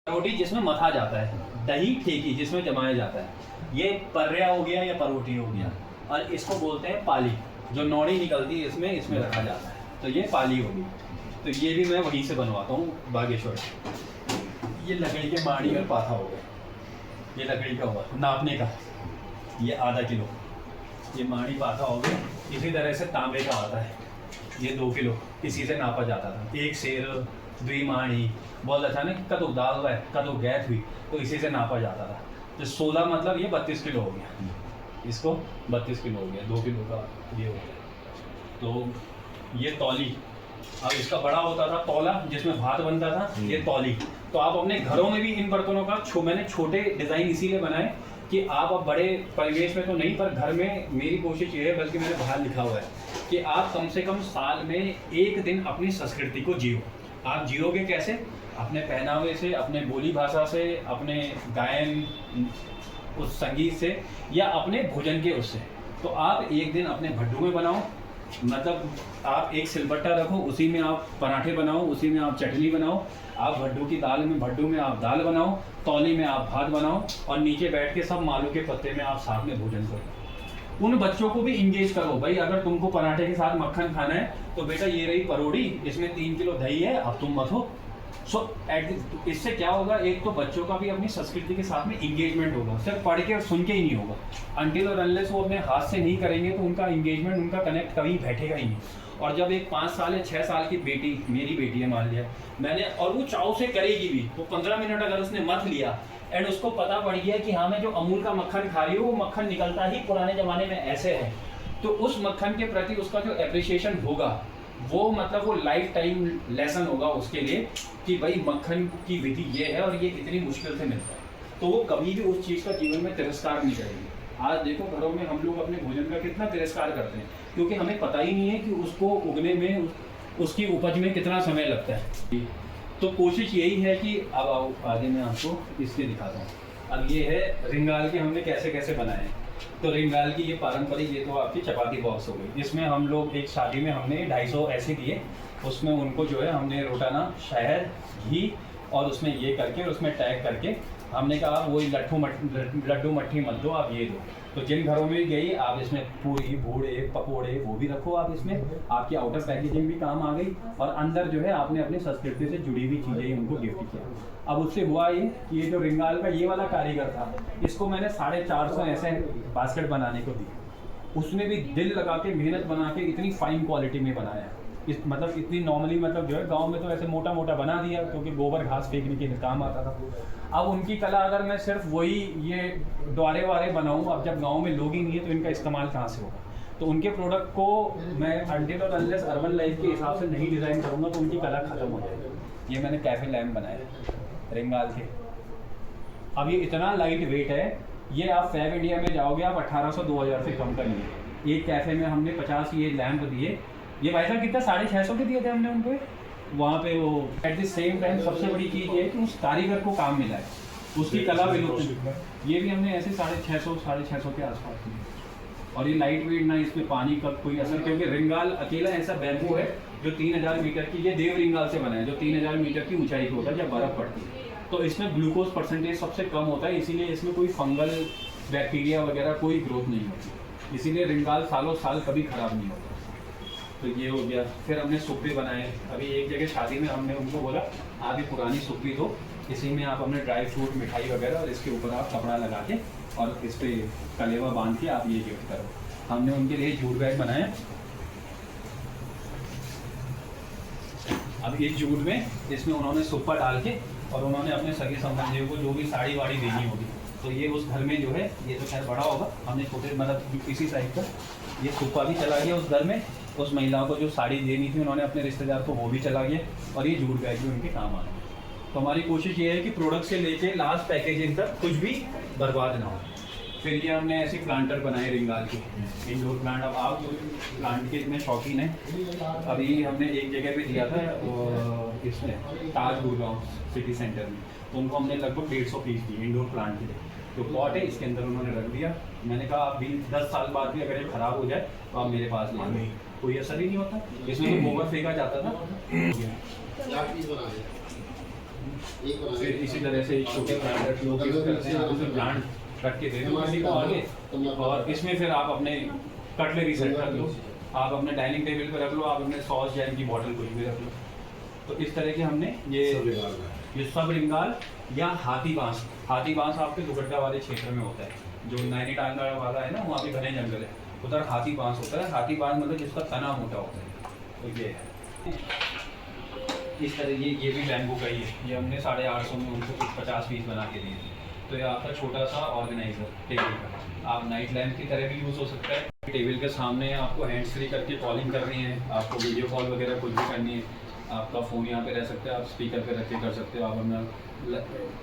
रोटी जिसमें मथा जाता है, दही ठेकी जिसमें जमाया जाता है, ये पर्या हो गया या परोठी हो गया। और इसको बोलते हैं पाली, जो नौड़ी निकलती है इसमें रखा जाता है, तो ये पाली होगी। तो ये भी मैं वहीं से बनवाता हूँ बागेश्वर। ये लकड़ी के माड़ी और पाथा हो गया, ये लकड़ी का हुआ नापने का, ये आधा किलो। ये माड़ी पाथा हो गया। इसी तरह से तांबे का आता है, ये 2 किलो, इसी से नापा जाता था। एक शेर, 2 माड़ी, बहुत अच्छा ना, कदो दाल है कदो गैस हुई, तो इसी से नापा जाता था। तो 16 मतलब ये 32 किलो हो गया, इसको 32 किलो हो गया, 2 किलो का ये हो गया। तो ये तौली। अब इसका बड़ा होता था तौला जिसमें भात बनता था, ये तौली। तो आप अपने घरों में भी इन बर्तनों का मैंने छोटे डिज़ाइन इसीलिए बनाए कि आप अब बड़े परिवेश में तो नहीं, पर घर में मेरी कोशिश ये है, बल्कि मैंने बाहर लिखा हुआ है कि आप कम से कम साल में एक दिन अपनी संस्कृति को जियो। आप जियोगे कैसे? अपने पहनावे से, अपने बोली भाषा से, अपने गायन उस संगीत से, या अपने भोजन के उससे। तो आप एक दिन अपने भड्डू में बनाओ, मतलब आप एक सिलबट्टा रखो, उसी में आप पराठे बनाओ, उसी में आप चटनी बनाओ। आप भड्डू की दाल में, भड्डू में आप दाल बनाओ, तौली में आप भात बनाओ, और नीचे बैठ के सब मालू के पत्ते में आप साथ में भोजन करो। उन बच्चों को भी इंगेज करो, भाई अगर तुमको पराठे के साथ मक्खन खाना है तो बेटा ये रही परोड़ी, इसमें 3 किलो दही है, अब तुम मत हो। इससे क्या होगा, एक तो बच्चों का भी अपनी संस्कृति के साथ में इंगेजमेंट होगा, सिर्फ पढ़ के और सुन के ही नहीं होगा। अनटिल और अनलेस वो अपने हाथ से नहीं करेंगे तो उनका इंगेजमेंट, उनका कनेक्ट कभी बैठेगा ही नहीं। और जब एक 5 साल या 6 साल की बेटी, मेरी बेटी है मान लिया मैंने, और वो चाव से करेगी भी, वो 15 मिनट अगर उसने मत लिया एंड उसको पता पड़ गया कि हाँ मैं जो अमूल का मक्खन खा रही हूँ वो मक्खन निकलता ही पुराने ज़माने में ऐसे है, तो उस मक्खन के प्रति उसका जो एप्रिसिएशन होगा वो, मतलब वो लाइफ टाइम लेसन होगा उसके लिए कि भाई मक्खन की विधि ये है और ये इतनी मुश्किल से मिलता है। तो वो कभी भी उस चीज़ का जीवन में तिरस्कार नहीं करेगी। आज देखो घरों में हम लोग अपने भोजन का कितना तिरस्कार करते हैं, क्योंकि हमें पता ही नहीं है कि उसको उगने में, उसकी उपज में कितना समय लगता है। तो कोशिश यही है कि अब आओ आगे मैं आपको इसके दिखाता हूँ। अब ये है रिंगाल के हमने कैसे कैसे बनाए हैं। तो रिंगाल की ये पारंपरिक, ये तो आपकी चपाती बॉक्स हो गई, जिसमें हम लोग एक शादी में हमने 250 ऐसे दिए, उसमें उनको जो है हमने रोटाना, शहद, घी और उसमें ये करके और उसमें टैग करके हमने कहा वही लड्डू मट्ठी मत दो, आप ये दो। तो जिन घरों में गई आप इसमें पूरी, बूढ़े, पकोड़े वो भी रखो आप इसमें, आपकी आउटर पैकेजिंग भी काम आ गई, और अंदर जो है आपने अपनी संस्कृति से जुड़ी हुई चीज़ें उनको गिफ्ट किया। अब उससे हुआ ये कि ये जो रिंगाल का ये वाला कारीगर था, इसको मैंने 450 ऐसे बास्केट बनाने को दी। उसने भी दिल लगा के, मेहनत बना के इतनी फाइन क्वालिटी में बनाया, मतलब इतनी नॉर्मली, मतलब जो है गांव में तो ऐसे मोटा मोटा बना दिया क्योंकि गोबर घास फेंकने के काम आता था। अब उनकी कला अगर मैं सिर्फ वही ये द्वारे वारे बनाऊं, अब जब गांव में लोग ही नहीं है तो इनका इस्तेमाल कहाँ से होगा। तो उनके प्रोडक्ट को मैं अनटिल और अनलेस अर्बन लाइफ के हिसाब से नहीं डिज़ाइन करूँगा तो उनकी कला ख़त्म हो जाएगी। ये मैंने कैफ़े लैम्प बनाए रिंगाल के। अब ये इतना लाइट वेट है, ये आप फैब इंडिया में जाओगे आप 1800-2000 से कम का नहीं है। एक कैफ़े में हमने 50 ये लैम्प दिए, ये भाई साहब कितना 650 के दिए थे हमने उनको वहाँ पे। वो एट द सेम टाइम सबसे बड़ी चीज़ ये है कि उस कारीगर को काम मिला है, उसकी कला विलुप्त। ये भी हमने ऐसे 650 के आसपास दिए। और ये लाइट वेट ना, इसमें पानी का कोई असर, क्योंकि रिंगाल अकेला ऐसा बैम्बू है जो 3000 मीटर की, ये देव रिंगाल से बना है जो 3000 मीटर की ऊंचाई पे होता है जब बर्फ़ पड़ती है। तो इसमें ग्लूकोज परसेंटेज सबसे कम होता है, इसीलिए इसमें कोई फंगल बैक्टीरिया वगैरह कोई ग्रोथ नहीं होती, इसीलिए रिंगाल सालों साल कभी ख़राब नहीं होता। तो ये हो गया। फिर हमने सुपरी बनाए। अभी एक जगह शादी में हमने उनको बोला आप ये पुरानी सुपरी दो, इसी में आप अपने ड्राई फ्रूट, मिठाई वगैरह, और इसके ऊपर आप कपड़ा लगा के और इस पर कलेवा बांध के आप ये गिफ्ट करो। हमने उनके लिए जूट बैग बनाए। अब ये जूट में, इसमें उन्होंने सुप्पा डाल के और उन्होंने अपने सगे संबंधियों को जो भी साड़ी वाड़ी देनी होगी, तो ये उस घर में जो है, ये तो खैर बड़ा होगा, हमने छोटे मतलब इसी साइड का ये सुप्पा भी चला गया उस घर में। उस महिला को जो साड़ी देनी थी उन्होंने अपने रिश्तेदार को, वो भी चला गया, और ये जूट बैग भी उनके काम आ गए। तो हमारी कोशिश ये है कि प्रोडक्ट से लेके लास्ट पैकेजिंग तक कुछ भी बर्बाद ना हो। फिर ये हमने ऐसे प्लांटर बनाए रिंगाल के, इंडोर प्लांट। अब आप प्लांट के इतने शौकीन हैं, अभी हमने एक जगह पे दिया था इसमें ताज गुड़गांव सिटी सेंटर में, तो उनको हमने लगभग 150 पीस दिए इंडोर प्लांट के लिए। तो पॉट है, इसके अंदर उन्होंने रख दिया। मैंने कहा आप भी 10 साल बाद भी अगर ये ख़राब हो जाए तो आप मेरे पास ले आए, कोई असर ही नहीं होता। इसमें तो गोबर फेंका जाता था। फिर इसी तरह से एक छोटे प्लांट लोग यूज़ करते हैं, उसमें प्लांट रख के दे दो किसी को आगे, और इसमें फिर आप अपने कटलरी सेट रख लो, आप अपने डाइनिंग टेबल पर रख लो, आप अपने सॉस जैम की बॉटल कुछ भी रख लो। तो इस तरह के हमने ये सब रिंगाल या हाथी बांस आपके दुपट्टा वाले क्षेत्र में होता है, जो नैनीताल वाला है ना, वहाँ पे घने जंगल है, उधर हाथी बांस होता है। हाथी बांस मतलब जिसका तना मोटा होता है, तो ये है इस तरह। ये भी बैम्बू का ही है, ये हमने 850 में उनको कुछ 50 पीस बना के दिए। तो ये आपका छोटा सा ऑर्गेनाइजर टेबल का, आप नाइट लैम्प की तरह भी यूज़ हो सकता है। टेबल के सामने आपको हैंड्स फ्री करके कॉलिंग करनी है, आपको वीडियो कॉल वगैरह कुछ भी करनी है, आपका फ़ोन यहाँ पे रह सकता है, आप स्पीकर पे रख के कर सकते हो। आप अपना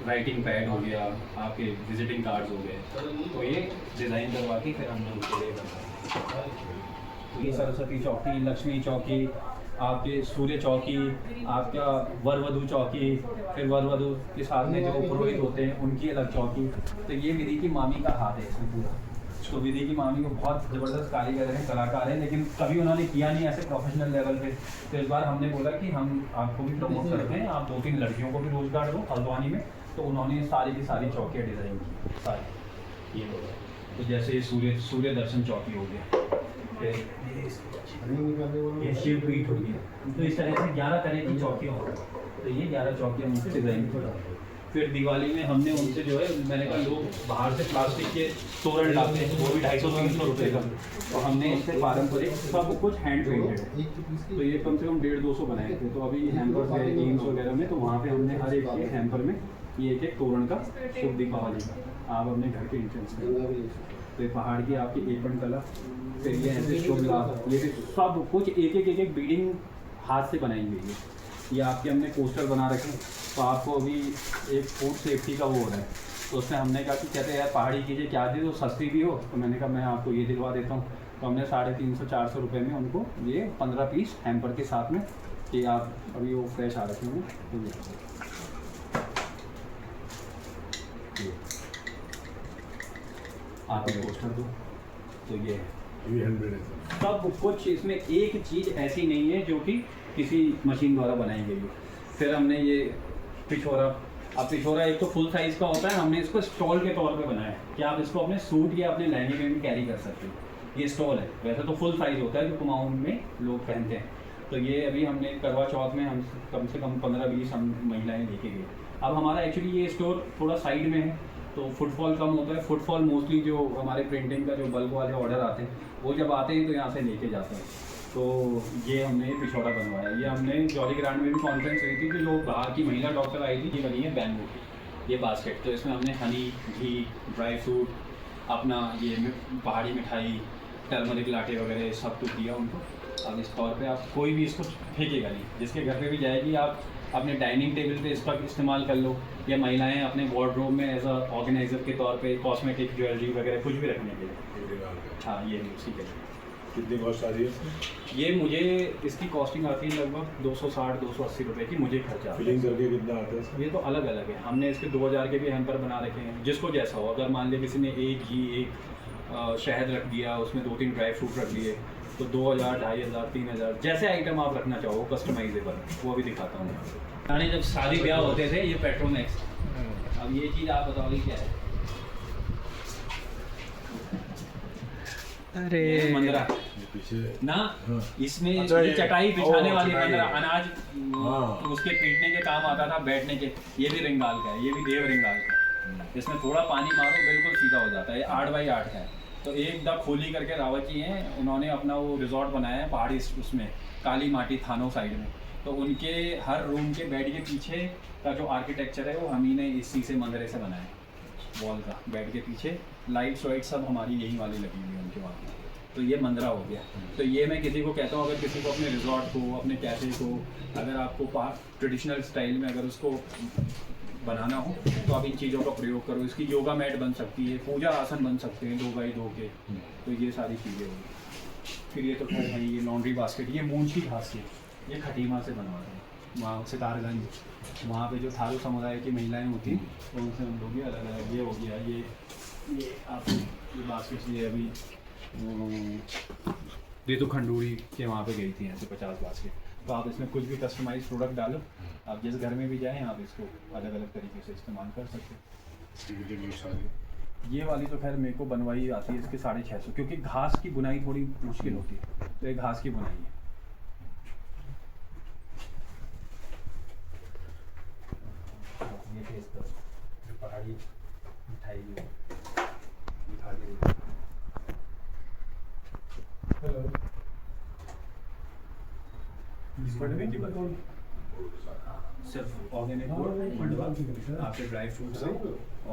राइटिंग पैड हो गया, आपके विजिटिंग कार्ड्स हो गए, तो ये डिज़ाइन करवा के फिर हमने उनके लिए बनाया। तो ये सरस्वती चौकी, लक्ष्मी चौकी, आपके सूर्य चौकी, आपका वर वधू चौकी, फिर वर वधू के साथ में जो पुरोहित होते हैं उनकी अलग चौकी। तो ये विधि की मामी का हाथ है इसमें पूरा। तो विधि की मामी को बहुत ज़बरदस्त कारीगर हैं, कलाकार हैं, लेकिन कभी उन्होंने किया नहीं ऐसे प्रोफेशनल लेवल पे। तो इस बार हमने बोला कि हम आपको भी प्रमोट करते हैं, आप 2-3 लड़कियों को भी रोज़गार दो हल्द्वानी में। तो उन्होंने सारी की सारी चौकियाँ डिज़ाइन की सारी। ये हो गया, तो जैसे सूर्य दर्शन चौकी हो गया, फिर ये शिव पीठ हो गया। तो इस तरह से 11 तरह की चौकियाँ हो गई। तो ये 11 चौकियाँ उनसे डिज़ाइन की। फिर दिवाली में हमने उनसे जो है, मैंने कहा लोग बाहर से प्लास्टिक के तोरण लाते हैं, वो भी 250-300 रुपये का, तो हमने इससे पारंपरिक सब कुछ हैंड पेंटेड है। तो ये कम से कम 150-200 बनाए थे। तो अभी हैम्पर्स है गेम्स वगैरह में, तो वहाँ पे हमने हर एक के हैम्पर में ये एक तोरण का शुभ दीपावली का आप अपने घर के इंट्रेंस में। तो ये पहाड़ की आपकी एपन कला, फिर ये ऐसे शुभ लाभ, ये भी सब कुछ एक बीडिंग हाथ से बनाई गई है। ये आपके हमने पोस्टर बना रखे हैं। तो आपको अभी एक फूड सेफ्टी का वो हो रहा है, तो उसमें हमने कहा कि कहते हैं यार पहाड़ी चीज़ें क्या दी तो सस्ती भी हो, तो मैंने कहा मैं आपको ये दिलवा देता हूँ। तो हमने 350-400 रुपये में उनको ये 15 पीस हैम्पर के साथ में, कि आप अभी वो फ्रेश आ रखे हैं, तो ये आप ये पोस्टर दो। तो ये सब कुछ इसमें एक चीज़ ऐसी नहीं है जो कि किसी मशीन द्वारा बनाई गई है। फिर हमने ये पिछोरा, अब पिछोरा एक तो फुल साइज़ का होता है, हमने इसको स्टॉल के तौर पे बनाया है कि आप इसको अपने सूट या अपने लहंगे में भी कैरी कर सकते हो। ये स्टॉल है, वैसे तो फुल साइज़ होता है जो कुमाऊं में लोग पहनते हैं। तो ये अभी हमने करवा चौथ में हम कम से कम 15-20 हम महिलाएँ लेके गए। अब हमारा एक्चुअली ये स्टोर थोड़ा साइड में है, तो फुटफॉल कम होता है। फुटफॉल मोस्टली जो हमारे प्रिंटिंग का जो बल्क वाले ऑर्डर आते हैं, वो जब आते हैं तो यहाँ से लेके जाते हैं। तो ये हमने पिछोड़ा बनवाया। ये हमने जॉली ग्रांड में भी कॉन्फ्रेंस हुई थी, कि जो बाहर की महिला डॉक्टर आई थी, ये बनी है बैम्बू की ये बास्केट। तो इसमें हमने हनी, घी, ड्राई फ्रूट, अपना ये पहाड़ी मिठाई, टर्मरिक लाटे वगैरह सब कुछ दिया उनको। अब इस तौर पे आप कोई भी इसको फेंकेगा नहीं, जिसके घर पे भी जाएगी आप अपने डाइनिंग टेबल पे इसका इस्तेमाल कर लो, या महिलाएं अपने वार्डरोब में एज अ ऑर्गेनाइजर के तौर पे कॉस्मेटिक ज्वेलरी वगैरह कुछ भी रखने के लिए। हाँ, ये उसी के लिए। कितनी कॉस्ट आ रही है? ये मुझे इसकी कॉस्टिंग आती है लगभग 260-280 रुपये की मुझे खर्चा। फिलिंग करके कितना आता है? ये तो अलग अलग है, हमने इसके 2000 के भी हैम्पर बना रखे हैं, जिसको जैसा हो। अगर मान लिया किसी ने एक घी, एक शहद रख दिया, उसमें 2-3 ड्राई फ्रूट रख दिए, तो 2000, 2500, 3000 जैसे आइटम आप रखना चाहो कस्टमाइजेबल, वो भी दिखाता हूँ। यानी जब शादी ब्याह होते थे, ये पेट्रोमैक्स। अब ये चीज़ आप बताओगे क्या है? अरे मंदरा पीछे ना, इसमें अच्छा, ये चटाई बिछाने वाली चटाई मंदरा, है। अनाज उसके पीटने के काम आता था, बैठने के। ये भी रिंगाल का है, ये भी देव रिंगाल का है। इसमें थोड़ा पानी मारो बिल्कुल सीधा हो जाता है। ये 8x8 का है। तो एक द खोली करके रावत जी हैं, उन्होंने अपना वो रिजॉर्ट बनाया है पहाड़ी उसमें, काली माटी थानो साइड में। तो उनके हर रूम के बेड के पीछे का जो आर्किटेक्चर है वो हम ही ने इसी से मंदिर से बनाया है। वॉल का बेड के पीछे लाइट्स वाइट सब हमारी यही वाली लगी हुई है उनके वहाँ। तो ये मंदिरा हो गया। तो ये मैं किसी को कहता हूँ, अगर किसी को अपने रिजॉर्ट को, अपने कैफे को, अगर आपको ट्रेडिशनल स्टाइल में अगर उसको बनाना हो, तो आप इन चीज़ों का प्रयोग करो। इसकी योगा मैट बन सकती है, पूजा आसन बन सकते हैं 2x2 के। तो ये सारी चीज़ें होगी। फिर ये तो खैर है, ये लॉन्ड्री बास्केट, ये मूंछ की घास से, ये खटीमा से बनवा रहे हैं वहाँ सितारगंज। वहाँ पे जो थारू समुदाय की महिलाएं होती हैं, तो उनसे हम लोग ये अलग अलग, ये हो गया, ये आप ये बास्केट, ये अभी रितु खंडूरी के वहाँ पे गई थी, यहाँ से 50 बास्केट। तो आप इसमें कुछ भी कस्टमाइज प्रोडक्ट डालो, आप जिस घर में भी जाएं आप इसको अलग अलग तरीके से इस्तेमाल कर सकते हैं। बिल्डिंग बहुत सारी है। ये वाली तो खैर मेरे को बनवाई आती है इसके 650, क्योंकि घास की बुनाई थोड़ी मुश्किल होती है, तो ये घास की बुनाई है। ये टेस्ट करो, पहाड़ी मिठाई भी है। दिखा के देखो। सिर्फ ऑर्गेनिक मंडवा, आपके ड्राई फ्रूट्स हैं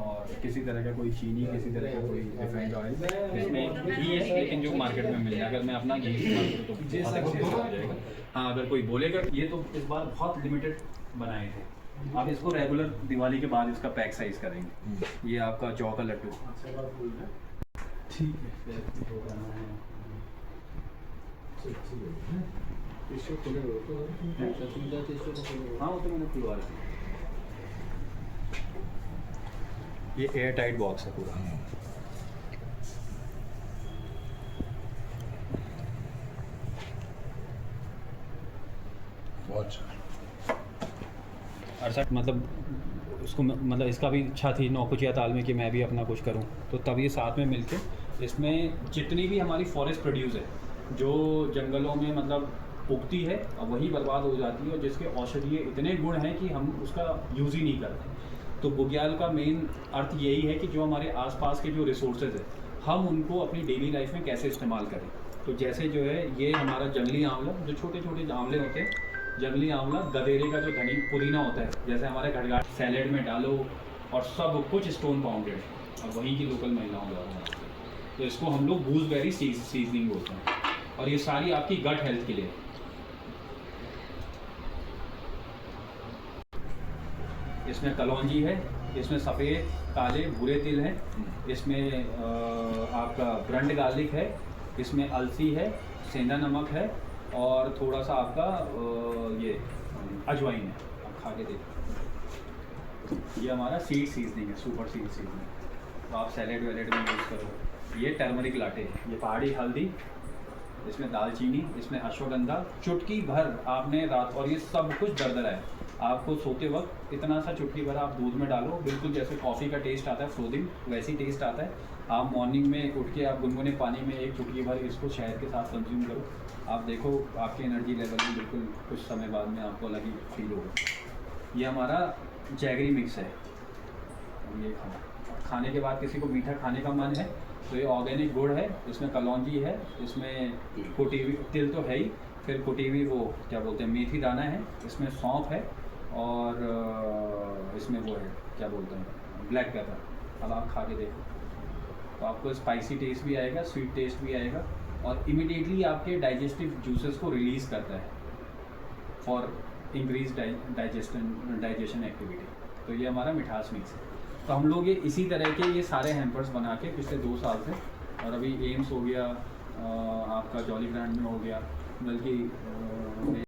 और किसी तरह का कोई चीनी, किसी तरह का कोई रिफाइंड ऑयल, इसमें घी है लेकिन जो मार्केट में मिल जाए। अगर मैं अपना घी इस्तेमाल करूँ तो बहुत अच्छे से हो जाएगा। हाँ, अगर कोई बोलेगा ये तो इस बार बहुत लिमिटेड बनाए थे, आप इसको रेगुलर दिवाली के बाद इसका पैक साइज करेंगे। ये आपका जौ का लड्डू ठीक है। हाँ, वो तो मैंने खुलवा रखा। ये एयर टाइट बॉक्स है पूरा। बहुत अच्छा। अड़सठ मतलब उसको मतलब इसका भी इच्छा थी नौकुचिया ताल में कि मैं भी अपना कुछ करूं, तो तब ये साथ में मिलके इसमें जितनी भी हमारी फॉरेस्ट प्रोड्यूस है जो जंगलों में मतलब उगती है और वही बर्बाद हो जाती है और जिसके औषधीय इतने गुण हैं कि हम उसका यूज़ ही नहीं करते। तो बुग्याल का मेन अर्थ यही है कि जो हमारे आसपास के जो रिसोर्सेज है हम उनको अपनी डेली लाइफ में कैसे इस्तेमाल करें। तो जैसे जो है ये हमारा जंगली आंवला, जो छोटे छोटे आंवले होते हैं, जंगली आंवला, गदेरे का जो धनी पुदीना होता है, जैसे हमारे घड़घाट सैलेड में डालो और सब कुछ स्टोन पाउंडेड और वहीं की लोकल महिलाओं द्वारा बनाते हैं। तो इसको हम लोग गूसबेरी सीजनिंग बोलते हैं और ये सारी आपकी गट हेल्थ के लिए है। इसमें कलौंजी है, इसमें सफ़ेद काले भूरे तिल हैं, इसमें आपका ब्रंड गार्लिक है, इसमें अलसी है, सेंधा नमक है और थोड़ा सा आपका ये अजवाइन है। आप खा के देखो। ये हमारा सीड सीजनिंग है, सुपर सीड सीजनिंग, तो आप सैलेड वैलेड में यूज़ करो। ये टर्मरिक लाटे, ये पहाड़ी हल्दी, इसमें दालचीनी, इसमें अश्वगंधा, चुटकी भर आपने रात, और ये सब कुछ दरदरा है। आपको सोते वक्त इतना सा चुटकी भर आप दूध में डालो, बिल्कुल जैसे कॉफ़ी का टेस्ट आता है फ्रोदिंग, वैसी टेस्ट आता है। आप मॉर्निंग में उठ के आप गुनगुने पानी में एक चुटकी भर इसको शहद के साथ कंज्यूम करो, आप देखो आपके एनर्जी लेवल में बिल्कुल कुछ समय बाद में आपको अलग ही फील होगा। ये हमारा जैगरी मिक्स है, ये खाने के बाद किसी को मीठा खाने का मन है तो ये ऑर्गेनिक गुड़ है, इसमें कलौंजी है, इसमें कुटी हुई तिल तो है ही, फिर कुटी हुई वो क्या बोलते हैं मेथी दाना है, इसमें सौंफ है और इसमें वो है क्या बोलते हैं ब्लैक पेपर। अब आप खा के देखो तो आपको स्पाइसी टेस्ट भी आएगा, स्वीट टेस्ट भी आएगा और इमीडिएटली आपके डाइजेस्टिव जूसेस को रिलीज़ करता है फॉर इंक्रीज डाइजेशन एक्टिविटी। तो ये हमारा मिठास मिक्स है। तो हम लोग ये इसी तरह के ये सारे हैम्पर्स बना के पिछले 2 साल से, और अभी एम्स हो गया, आपका जॉली ब्रांड में हो गया, बल्कि